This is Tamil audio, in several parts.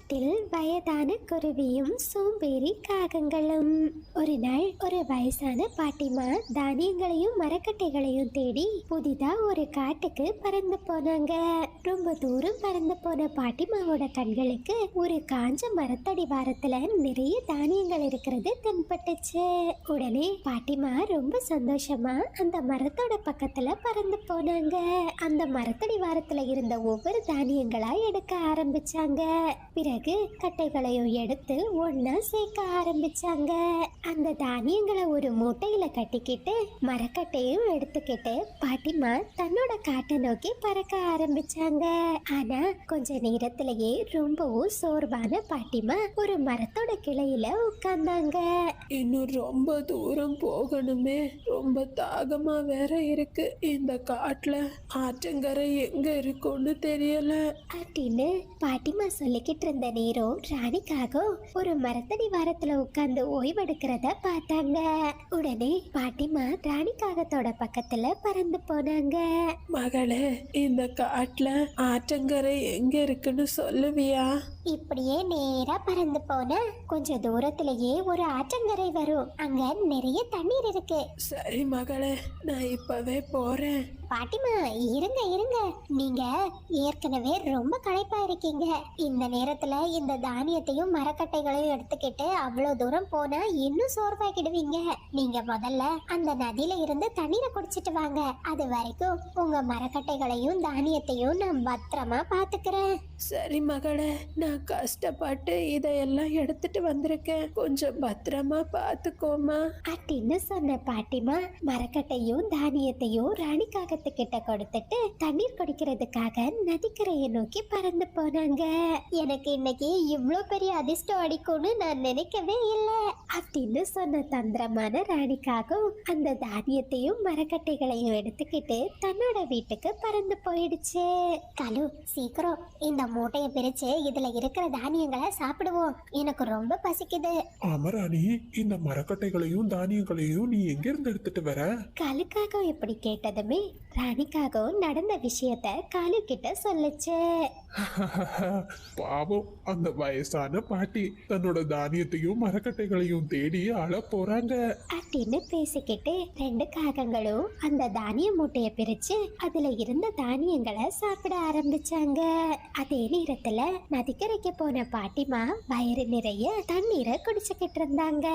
காட்டில் வயதான குருவியும் சோம்பேறி காகங்களும். ஒரு நாள் ஒரு வயசான பாட்டிமா தானியங்களையும் மரக்கட்டைகளையும் தேடி புதிதா ஒரு காட்டுக்கு பறந்து போனாங்க. ரொம்ப தூரம் பறந்து போன பாட்டிமாவோட கண்களுக்கு ஒரு காஞ்ச மரத்தடி வாரத்துல நிறைய தானியங்கள் இருக்கிறது தென்பட்டுச்சு. உடனே பாட்டிமா ரொம்ப சந்தோஷமா அந்த மரத்தோட பக்கத்துல பறந்து போனாங்க. அந்த மரத்தடி வாரத்துல இருந்த ஒவ்வொரு தானியங்களா எடுக்க ஆரம்பிச்சாங்க. பிறகு கட்டைகளையும் எடுத்து ஒன்னா சேர்க்க ஆரம்பிச்சாங்க. அந்த தானியங்களை ஒரு மூட்டையில கட்டிக்கிட்டு மரக்கட்டையும் எடுத்துக்கிட்டு பாட்டிமா தன்னோட காட்டை நோக்கி பறக்க ஆரம்பிச்சாங்க. ஆனா கொஞ்ச நேரத்திலேயே ரொம்பவும் சோர்வான பாட்டிமா ஒரு மரத்தோட கிளையில உட்கார்ந்தாங்க. இன்னும் ரொம்ப தூரம் போகணுமே, ரொம்ப தாகமா வேற இருக்கு. இந்த காட்டுல ஆற்றங்கரை எங்க இருக்கும்னு தெரியல அப்படின்னு பாட்டிமா சொல்லிக்கிட்டு இருந்த நேரம் ராணிக்காக ஒரு மரத்தடி வாரத்துல உட்கார்ந்து ஓய்வெடுக்கிறத பார்த்தாங்க. உடனே பாட்டிமா ராணிக்காகத்தோட பக்கத்துல பறந்து போனாங்க. மகளே, இந்த காட்டுல ஆற்றங்கரை எங்க இருக்குன்னு சொல்லுவியா? இப்படியே நேரா பறந்து போன கொஞ்ச தூரத்திலேயே ஒரு ஆற்றங்கரை வரும். அங்க நிறைய தண்ணீர் இருக்கு. சரி மகளே, நான் இப்பவே போறேன். பாட்டிமா இருங்க இருங்க, நீங்க ஏற்கனவே ரொம்ப களைப்பா இருக்கீங்க. இந்த நேரத்துல இந்த தானியத்தையும் மரக்கட்டைகளையும் எடுத்துக்கிட்டு அவ்வளவு தூரம் போனா இன்னும் சோர்வாகிடுவீங்க. நீங்க முதல்ல அந்த நதியில இருந்து தண்ணீரை குடிச்சிட்டு வாங்க. அது வரைக்கும் உங்க மரக்கட்டைகளையும் தானியத்தையும் நான் பத்திரமா பாத்துக்கிறேன். சரி மகளே, நான் கஷ்டப்பட்டு இதையெல்லாம் எடுத்துட்டு வந்திருக்கேன். கொஞ்சம் பத்திரமா பாத்துக்கோமா அப்படின்னு சொன்ன பாட்டிமா மரக்கட்டையும் தானியத்தையும் ராணிக்காகத்துக்கிட்ட கொடுத்துட்டு தண்ணீர் குடிக்கிறதுக்காக நதிக்கரையை நோக்கி பறந்து போனாங்க. எனக்கு இன்னைக்கு இவ்வளோ பெரிய அதிர்ஷ்டம் அடிக்கும்னு நான் நினைக்கவே இல்லை அப்படின்னு சொன்ன தந்திரமான ராணிக்காகவும் அந்த தானியத்தையும் மரக்கட்டைகளையும் எடுத்துக்கிட்டு தன்னோட வீட்டுக்கு பறந்து போயிடுச்சு. கலு, சீக்கிரம் இந்த மூட்டையை பிரிச்சு இதுல இருக்கிற தானியங்களை சாப்பிடுவோம். எனக்கு ரொம்ப பசிக்குது. அமராணி, இந்த மரக்கட்டைகளையும் தானியங்களையும் நீ எங்க இருந்து எடுத்துட்டு வர? காலுக்காக இப்படி கேட்டதுமே ராணிக்காகவும் நடந்த விஷயத்த காலு கிட்ட சொல்லுச்சு. பாவம், அந்த வயசான பாட்டி தன்னோட தானியத்தையும் மரக்கட்டைகளையும் தேடி அழ போறாங்க அப்படின்னு பேசிக்கிட்டு ரெண்டு காகங்களும் அந்த தானிய மூட்டைய பிரிச்சு அதுல இருந்த தானியங்களை சாப்பிட ஆரம்பிச்சாங்க. அதே நேரத்துல நதிக்கரைக்கு போன பாட்டிமா வயிறு நிறைய தண்ணீரை குடிச்சுக்கிட்டு இருந்தாங்க.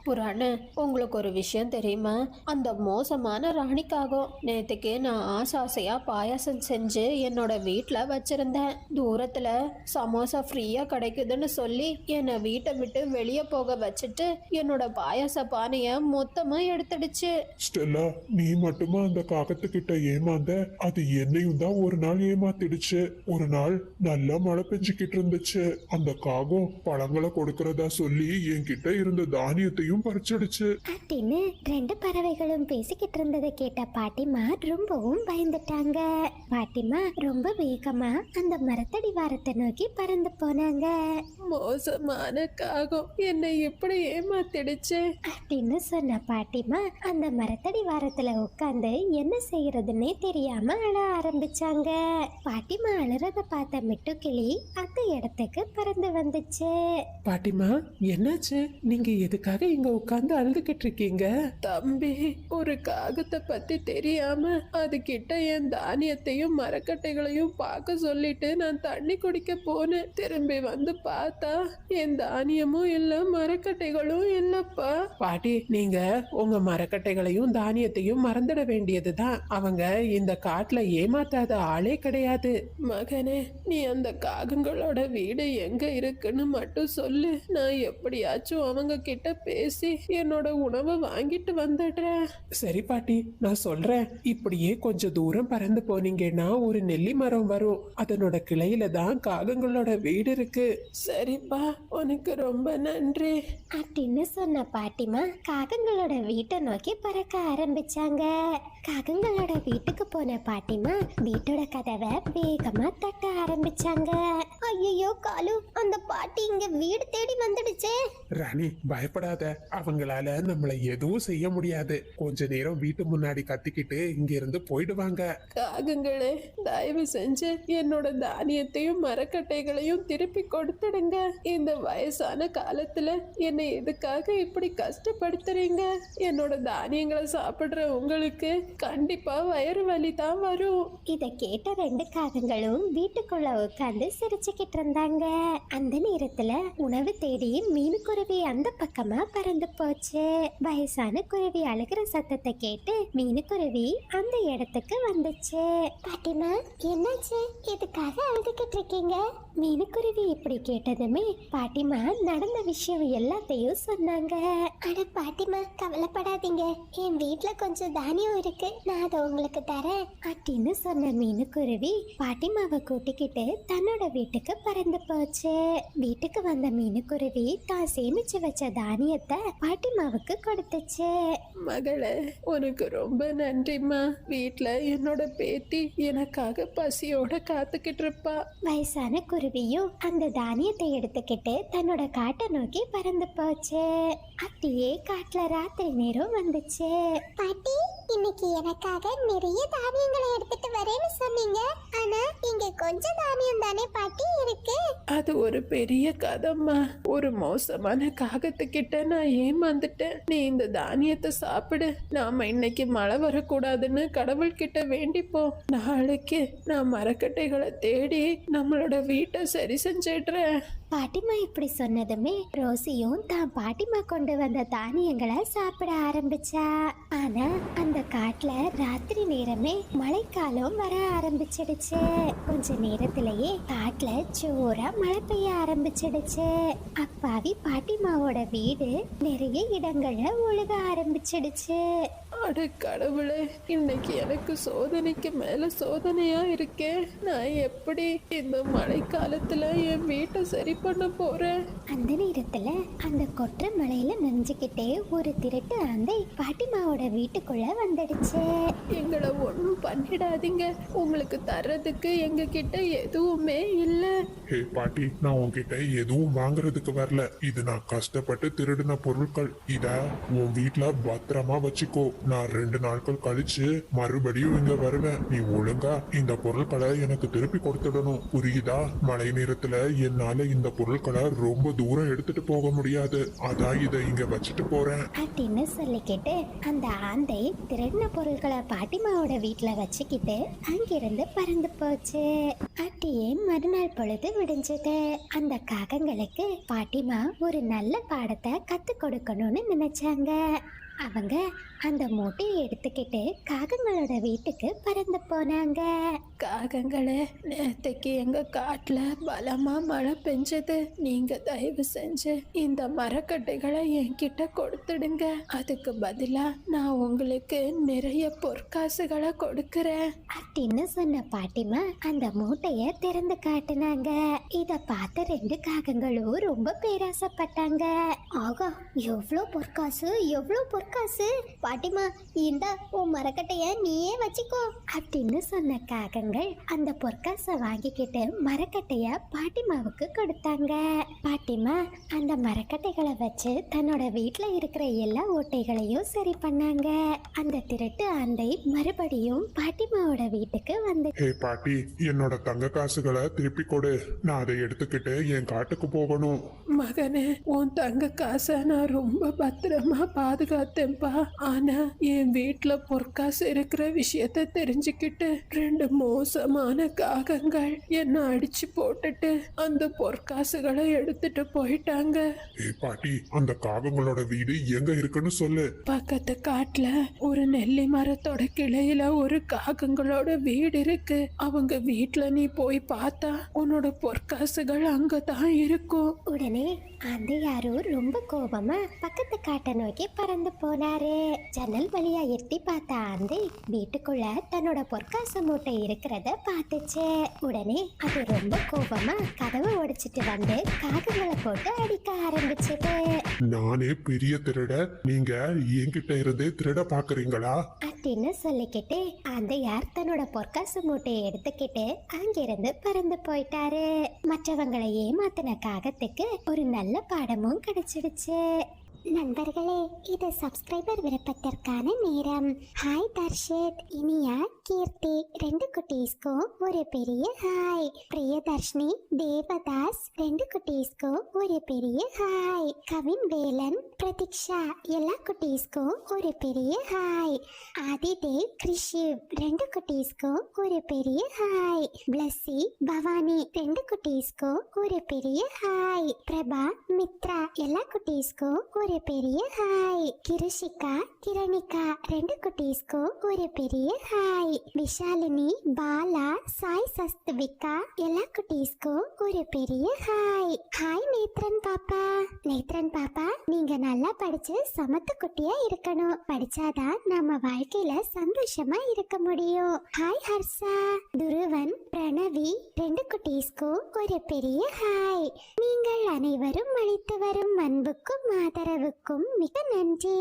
புராணு, உங்களுக்கு ஒரு விஷயம் தெரியுமா? அந்த மோசமான ராணிக்காகும் நேத்துக்கு நான் ஆசையா பாயாசம் செஞ்சு என்னோட வீட்டுல வச்சிருந்தேன். தூரத்துல சமோசா ஃப்ரீயா கிடைக்குதுன்னு சொல்லி என்னை வீட்டை விட்டு வெளியே போக வச்சுட்டு என்னோட பாயாச பானைய மொத்தமா எடுத்துடுச்சு. ஸ்டெல்லா, நீ மட்டுமா அந்த காகத்துக்கிட்ட ஏமாந்த? அது என்னையும் தான் ஒரு நாள் ஏமாத்திடுச்சு. ஒரு நாள் நல்லா மழை பெஞ்சுக்கிட்டு இருந்துச்சு. அந்த காகம் பழங்களை கொடுக்கறதா சொல்லி என்கிட்ட இருந்த தானியத்தையும் பறிச்சிடுச்சு அப்படின்னு ரெண்டு பறவைகளும் பேசிக்கிட்டு இருந்ததை கேட்ட பாட்டிமா ரொம்பவும் பயந்துட்டாங்க. பாட்டிமா ரொம்ப வேகமா அந்த மரத்தடி வாரத்தை நோக்கி பறந்து போனாங்க. மோசமான காகம் என்னை எப்படி ஏமாத்திடுச்சு அப்படின்னு சொன்ன பாட்டிமா அந்த மரத்தடி வாரத்துல உட்கார்ந்து என்ன செய்யறதுன்னே தெரியாம அழ ஆரம்பிச்சாங்க. பாட்டிமா அழறத பார்த்த மிட்டுக்கிளி அந்த இடத்துக்கு பறந்து வந்துச்சு. பாட்டிமா, என்னாச்சு? நீங்க எதுக்காக இங்க உட்கார்ந்து அழுதுகிட்டு இருக்கீங்க? தம்பி, ஒரு காகத்தை பத்தி தெரியாம அது கிட்ட என் தானியத்தையும் மரக்கட்டைகளையும் பார்க்க சொல்லிட்டு நான் தண்ணி குடிக்க போனேன். திரும்பி வந்து பார்த்தா என் தானியமும் இல்ல, மரக்கட்டைகளும் இல்லப்பா. பாட்டி, நீங்க உங்க மரக்கட்டைகளையும் தானியத்தையும் மறந்துட வேண்டியதுதான். அவங்க இந்த காட்டுல ஏமாத்தாத ஆளே கிடையாது. மகனே, நீ அந்த காகங்களோட வீடு எங்க இருக்குன்னு மட்டும் சொல்லு. நான் எப்படியாச்சும் அவங்க கிட்ட பேசி என்னோட உணவை வாங்கிட்டு வந்துடுறேன். சரி பாட்டி, நான் சொல்றேன். இப்படியே கொஞ்சம் தூரம் பறந்து போனீங்கன்னா ஒரு நெல்லி மரம் வரும். அதனோட கிளையில தான் காகங்களோட வீடு இருக்கு. சரிப்பா, உனக்கு ரொம்ப நன்றி அப்படின்னு சொன்ன பாட்டிமா காகங்களோட வீட்டை நோக்கி பறக்க ஆரம்பிச்சாங்க. காகங்களோட வீட்டுக்கு போன பாட்டிமா வீட்டோட கதவை வேகமா தட்ட ஆரம்பிச்சாங்க. ஐயோ காலு, அந்த பாட்டி இங்க வீடு தேடி வந்துடுச்சே. ராணி, பயப்படாத. அவங்களால நம்மளை எதுவும் செய்ய முடியாது. கொஞ்ச நேரம் வீட்டு முன்னாடி கத்திக்கிட்டு இங்க இருந்து போயிடுவாங்க. காகங்களே, தயவு செஞ்சு என்னோட தானிய தானியத்தையும் மரக்கட்டைகளையும் திருப்பி கொடுத்துடுங்க. இந்த வயசான காலத்துல என்னை எதுக்காக இப்படி கஷ்டப்படுத்துறீங்க? என்னோட தானியங்களை சாப்பிடுற உங்களுக்கு கண்டிப்பா வயிறு வலி தான் வரும். இத கேட்ட 2 காகங்களும் வீட்டுக்குள்ள உட்கார்ந்து சிரிச்சுக்கிட்டு இருந்தாங்க. அந்த நேரத்துல உணவு தேடி மீனுக்குருவி அந்த பக்கமா பறந்து போச்சு. வயசான குருவி அழுகிற சத்தத்தை கேட்டு மீனுக்குருவி அந்த இடத்துக்கு வந்துச்சு. பாட்டிமா, என்னாச்சு? எதுக்காக அழுதுகிட்டு இருக்கீங்க? மீனுக்குருவி இப்படி கேட்டதுமே பாட்டிமா நடந்த விஷயம் எல்லாத்தையும் சொன்னாங்க. அட பாட்டிமா, கவலைப்படாதீங்க, என் வீட்ல கொஞ்சம் தானியம் இருக்கு, நான் அதை உங்களுக்கு தரேன் அப்படின்னு சொன்ன மீனுக்குருவி பாட்டிமாவை கூட்டிக்கிட்டு தன்னோட வீட்டுக்கு பறந்து போச்சு. வீட்டுக்கு வந்த மீனுக்குருவி தான் சேமிச்சு வச்ச தானியத்தை பாட்டிமாவுக்கு கொடுத்துச்சு. மகளே, உனக்கு ரொம்ப நன்றிம்மா. வீட்ல என்னோட பேத்தி எனக்காக பசியோட காத்துக்கிட்டு இருப்பா. வயசான குருவியும் அந்த தானியத்தை எடுத்துக்கிட்டு தன்னோட காட்டை நோக்கி பறந்து போச்சு. அப்படியே காட்டுல ராத்திரி நேரம் வந்துச்சு. பாட்டி, இன்னைக்கு எனக்காக நிறைய தானியங்களை எடுத்துட்டு வரேன்னு சொன்னீங்க. ஆனா இங்க கொஞ்சம் தானியம் தானே பாட்டி இருக்கு. அது ஒரு பெரிய கதைம்மா. ஒரு மோசமான காகத்துக்கிட்ட நான் ஏமாந்துட்டேன். நீ இந்த தானியத்தை சாப்பிடு. நாம இன்னைக்கு மழை வரக்கூடாதுன்னு கடவுள்கிட்ட வேண்டிப்போம். நாளைக்கு நான் மரக்கட்டைகளை தேடி நம்மளோட வீட்டை சரி செஞ்சிடுறேன். பாட்டிமா இப்படி சொன்னதுமே ரோசியும் தான் பாட்டிமா கொண்டு வந்த தானியங்களை சாப்பிட ஆரம்பிச்சா. ஆனா அந்த காட்டுல ராத்திரி நேரமே மழைக்காலம் வர ஆரம்பிச்சிடுச்சு. கொஞ்ச நேரத்திலேயே காட்டுல ஜோரா மழை பெய்ய ஆரம்பிச்சிடுச்சு. அப்பாவி பாட்டிமாவோட வீடு நிறைய இடங்கள்ல ஒழுக ஆரம்பிச்சிடுச்சு. அட கடவுளே, இன்னைக்கு எனக்கு சோதனைக்கு மேல சோதனையா இருக்கேன். நான் எப்படி இந்த மழை காலத்துல என் வீட்டை சரி பண்ண போறேன்? அந்த நேரத்துல அந்த கொற்ற மலையில நனைஞ்சுக்கிட்டே ஒரு திருட்டு ஆந்தை பாட்டிமாவோட வீட்டுக்குள்ள வந்துடுச்சு. எங்களை ஒன்றும் பண்ணிடாதீங்க. உங்களுக்கு தர்றதுக்கு எங்க கிட்ட எதுவுமே இல்லை. ஹே பாட்டி, நான் உன்கிட்ட எதுவும் வாங்குறதுக்கு வரல. இது நான் கஷ்டப்பட்டு திருடின பொருட்கள். இத உன் வீட்ல பத்திரமா வச்சுக்கோ. நான் 2 நாட்கள் கழிச்சு மறுபடியும் இங்க வருவேன். நீ ஒழுங்கா இந்த பொருட்களை எனக்கு திருப்பி கொடுத்துடணும், புரியுதா? மழை நேரத்துல என்னால இந்த பொருட்களை ரொம்ப தூரம் எடுத்துட்டு போக முடியாது. அதான் இதை இங்க வச்சுட்டு போறேன் அப்படின்னு சொல்லிக்கிட்டு அந்த ஆந்தை திருடின பொருட்களை பாட்டிமாவோட வீட்டுல வச்சுக்கிட்டு அங்கிருந்து பறந்து போச்சு. அப்படியே மறுநாள் பொழுது விடிஞ்சது. அந்த காகங்களுக்கு பாட்டிமா ஒரு நல்ல பாடத்தை கத்து கொடுக்கணும்னு நினைச்சாங்க. அவங்க அந்த மூட்டையை எடுத்துக்கிட்டு காகங்களோட வீட்டுக்கு பறந்து போனாங்க. காகங்களே, நேத்தைக்கு எங்க காட்டுல பலமா மழை பெஞ்சது. நீங்க தயவு செஞ்சு இந்த மரக்கட்டைகளை என்கிட்ட கொடுத்துடுங்க. அதுக்கு பதிலா நான் உங்களுக்கு நிறைய பொற்காசுகளை கொடுக்கறேன் அப்படின்னு சொன்ன பாட்டிமா அந்த மூட்டைய திறந்து காட்டினாங்க. இத பார்த்த 2 காகங்களும் ரொம்ப பேராசப்பட்டாங்க. ஆகா, எவ்வளோ பொற்காசு, எவ்வளோ பொற்காசு! பாட்டிமா, இந்த உன் மரக்கட்டைய நீயே வச்சுக்கோ அப்படின்னு சொன்ன காகங்கள் அந்த பொற்காசை வாங்கிக்கிட்டு மரக்கட்டைய பாட்டிமாவுக்கு கொடுத்தாங்க. பாட்டிமா அந்த மரக்கட்டைகளை வச்சு தன்னோட வீட்டுல இருக்கிற எல்லா ஓட்டைகளையும் சரி பண்ணாங்க. அந்த திருட்டு ஆந்தை மறுபடியும் பாட்டிமாவோட வீட்டுக்கு வந்து, ஹே பாட்டி, என்னோட தங்க காசுகளை திருப்பி கொடு. நான் அதை எடுத்துக்கிட்டு என் காட்டுக்கு போகணும். மகனே, உன் தங்க காசை நான் ரொம்ப பத்திரமா பாதுகாத்தேன்பா. ஆனா என் வீட்டுல பொற்காசு இருக்கிற விஷயத்த தெரிஞ்சுக்கிட்டு 2 மோசமான காகங்கள் என்ன அடிச்சு போட்டுட்டு அந்த பொற்காசுகளை எடுத்துட்டு போயிட்டாங்க. ஹே பாட்டி, அந்த காகங்களோட வீடு எங்க இருக்குன்னு சொல்லு. பக்கத்து காட்டுல ஒரு நெல்லி மரத்தோட கிளையில ஒரு காகங்களோட வீடு இருக்கு. அவங்க வீட்டுல நீ போய் பார்த்தா உன்னோட பொற்காசுகள் அங்கதான் இருக்கும். உடனே அந்த யாரோ ரொம்ப கோபமா பக்கத்து காட்டை நோக்கி பறந்து போனாரு. ஜன்னல் வழியா எட்டி பார்த்த ஆந்தை வீட்டுக்குள்ள தன்னோட பொற்காசு மூட்டை இருக்கிறத பார்த்துச்சு. உடனே அது ரொம்ப கோபமா கதவை உடைச்சிட்டு வந்து காகங்களை போட்டு அடிக்க ஆரம்பிச்சது. நானே பெரிய திருட, நீங்க என்கிட்ட இருந்தே திருட பாக்குறீங்களா அப்படின்னு சொல்லிக்கிட்டு அந்த யார் தன்னோட பொற்காசு மூட்டையை எடுத்துக்கிட்டு அங்கிருந்து பறந்து போயிட்டாரு. மற்றவங்களை ஏமாத்தின காகத்துக்கு ஒரு நல்ல பாடமும் கிடைச்சிடுச்சு. நண்பர்களே, இது சப்ஸ்கிரைபர் விருப்பத்திற்கான நேரம். ஹாய் தர்ஷித், இனியா, கீர்த்தி 2 குட்டீஸ்க்கும் ஒரு பெரிய ஹாய். பிரியதர்ஷினி, தேவதாஸ் 2 குட்டீஸ்க்கும் ஒரு பெரிய ஹாய். கவின், வேலன், பிரதீக்ஷா எல்லா குட்டீஸ்க்கும் ஒரு பெரிய ஹாய். ஆதிதேவ், கிருஷிவ் 2 குட்டீஸ்க்கும் ஒரு பெரிய ஹாய். பிளஸ்ஸி, பவானி 2 குட்டீஸ்க்கும் ஒரு பெரிய ஹாய். பிரபா, மித்ரா எல்லா குட்டீஸ்க்கும் ஒரு பெரிய ஹாய். கிருஷிகா, கிரணிகா 2 குட்டீஸ்க்கும் ஒரு பெரிய ஹாய். விஷாலினி, பாலா, சாய் சஸ்துவிகா எல்லா குட்டீஸ்க்கும் ஒரு பெரிய ஹாய். ஹாய் நேத்ரன் பாப்பா. நேத்ரன் பாப்பா, நீங்க நல்லா படிச்சு சமத்து குட்டியா இருக்கணும். படிச்சாதான் நம்ம வாழ்க்கையில சந்தோஷமா இருக்க முடியும். ஹாய் ஹர்ஷா. துருவன், பிரணவி 2 குட்டீஸ்க்கும் ஒரு பெரிய ஹாய். நீங்கள் அனைவரும் அளித்து வரும் அன்புக்கும் ஆதரவுக்கும் மிக நன்றி.